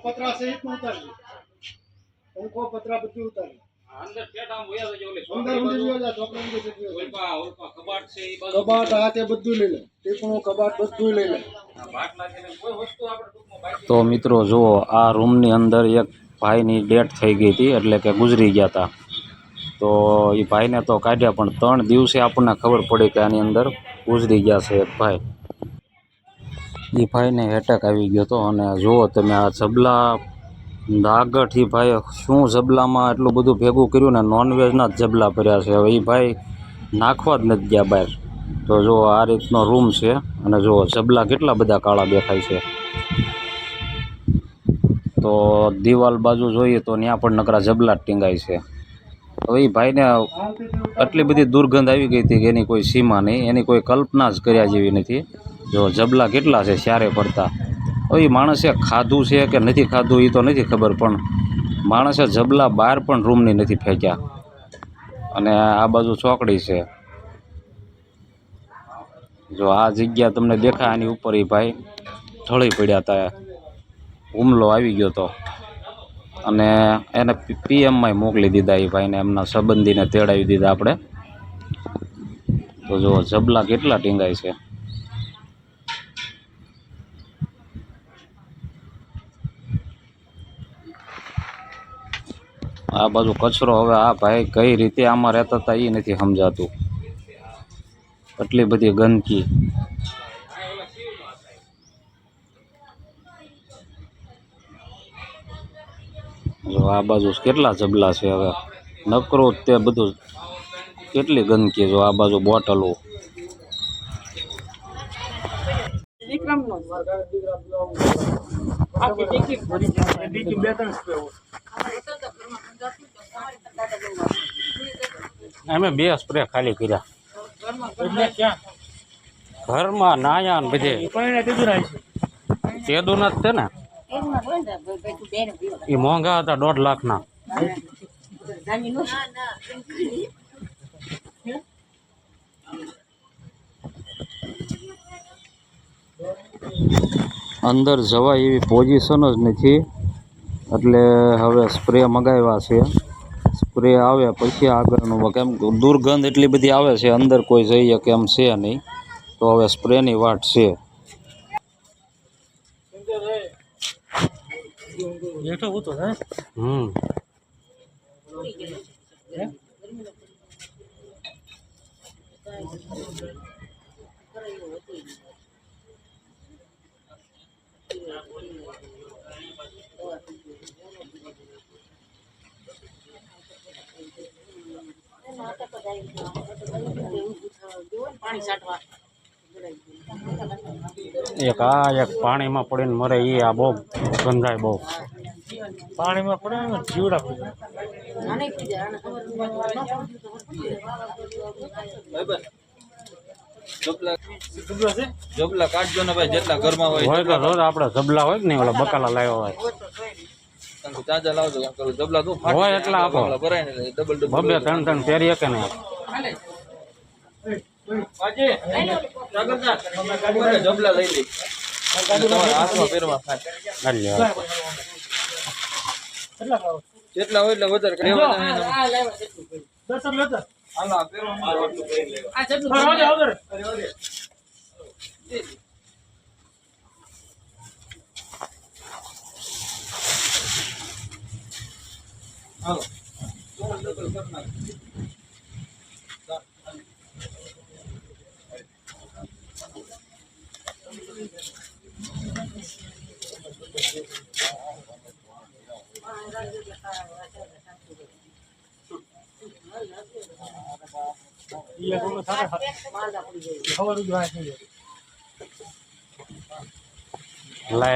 पत्रा सहित उतार पंखो पत्रा बच्चे उतार अंदर पेट आम होया जो ले अंदर उंदर जा तो अपने उंदर से ओलपा कबाट से कबाट हाथे બધું લઈ લે ટેકણો કबाट બધું લઈ લે બાટલા છે કોઈ વસ્તુ આપણે ટૂંકમાં બાકી તો મિત્રો જુઓ આ રૂમની અંદર એક ભાઈની ડેથ થઈ ગઈ હતી એટલે કે ગુજરી ગયા હતા તો એ ભાઈને તો કાઢ્યા પણ 3 દિવસે આપણને ખબર પડી કે આની અંદર ગુજરી ગયા છે એક ભાઈ એ ભાઈને એટેક આવી ગયો હતો અને જુઓ તમે આ જબલા દાગઠ એ ભાઈ શું જબલામાં એટલું બધું ભેગું કર્યું ને નોનવેજના જ જબલા ભર્યા છે હવે એ ભાઈ નાખવા જ નથી ગયા બહાર તો જો આ રીતનો રૂમ છે અને જો જબલા કેટલા બધા કાળા દેખાય છે તો દિવાલ બાજુ જોઈએ તો ત્યાં પણ નકરા જબલા જ ટીંગાય છે હવે એ ભાઈને આટલી બધી દુર્ગંધ આવી ગઈ હતી કે એની કોઈ સીમા નહીં એની કોઈ કલ્પના જ કર્યા જેવી નથી જો જબલા કેટલા છે ચારે પડતા હવે એ માણસે ખાધું છે કે નથી ખાધું એ તો નથી ખબર પણ માણસે જબલા બહાર પણ રૂમની નથી ફેંક્યા અને આ બાજુ ચોકડી છે જો આ જગ્યા તમને દેખાય આની ઉપર એ ભાઈ ઢળી પડ્યા હતા હુમલો આવી ગયો હતો અને એને પીએમમાં મોકલી દીધા એ ભાઈને એમના સંબંધીને તેડાવી દીધા આપણે તો જો જબલા કેટલા ટીંગાય છે આ બાજુ કચરો હવે આ ભાઈ કઈ રીતે આમાં રહેતા હતા એ નથી સમજાતું એટલી બધી ગંદકી જો આ બાજુ કેટલા જબલા છે હવે નકરો તે બધું કેટલી ગંદકી જો આ બાજુ બોટલો અમે 2 સ્પ્રે ખાલી કર્યા ઘરમાં નાયા ને બધે તેદું ના જ છે ને એ મોંઘા હતા 1.5 લાખના અંદર જવાય એવી પોઝિશન જ નથી એટલે હવે સ્પ્રે મગાવ્યા છે સ્પ્રે આવે પછી આગળનું કેમ દુર્ગંધ એટલી બધી આવે છે અંદર કોઈ જઈએ કે એમ છે નહીં તો હવે સ્પ્રેની વાટ છે એક આ એક પાણીમાં પડીને મરે એ આ બહુ ગંધાય બહુ પાણીમાં પડે ને જીવડા જબલા કાઢજો ને ભાઈ જેટલા ઘરમાં હોય આપણે જબલા હોય ને ઓલા બકાલા લાવ્યા હોય તાજા લાવજો જબલા તો હોય એટલા આપો ભરાય ને ડબલ બબે 3 ફેરી કે ને જબલા લઈ લે હાથમાં પહેરવા જેટલા હોય એટલે વધારે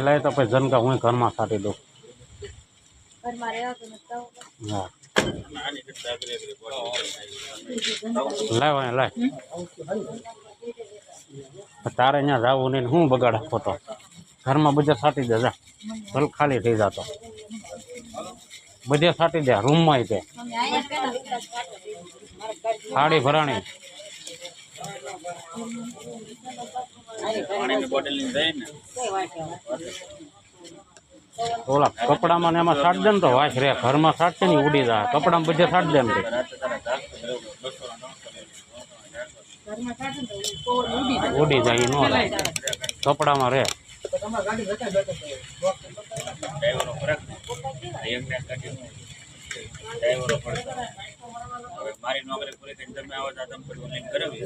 લાય તો પછી જનકા હું ઘરમાં કાઢી દઉં હા લાય લાય તારે અહીંયા જવું નહીં હું બગાડે ખોટો ઘરમાં બધે છાંટી દે જા ભલ ખાલી થઈ જતો બધે છાંટી દે રૂમમાં તે થાળી ભરાણી ઓલા કપડામાં ને એમાં સાટ દે ને તો વાસ રે, ઘરમાં સાટશે ને ઈ ઉડી જાય, કપડામાં બધે સાટ દે ને ઉડી જાય, ઈ નો રહે, કપડામાં રે. તો તમારે ગાડી વેચાઈ મારી નોકરી પૂરી કરીને તમે આવો તો તમે ઓનલાઈન કરાવી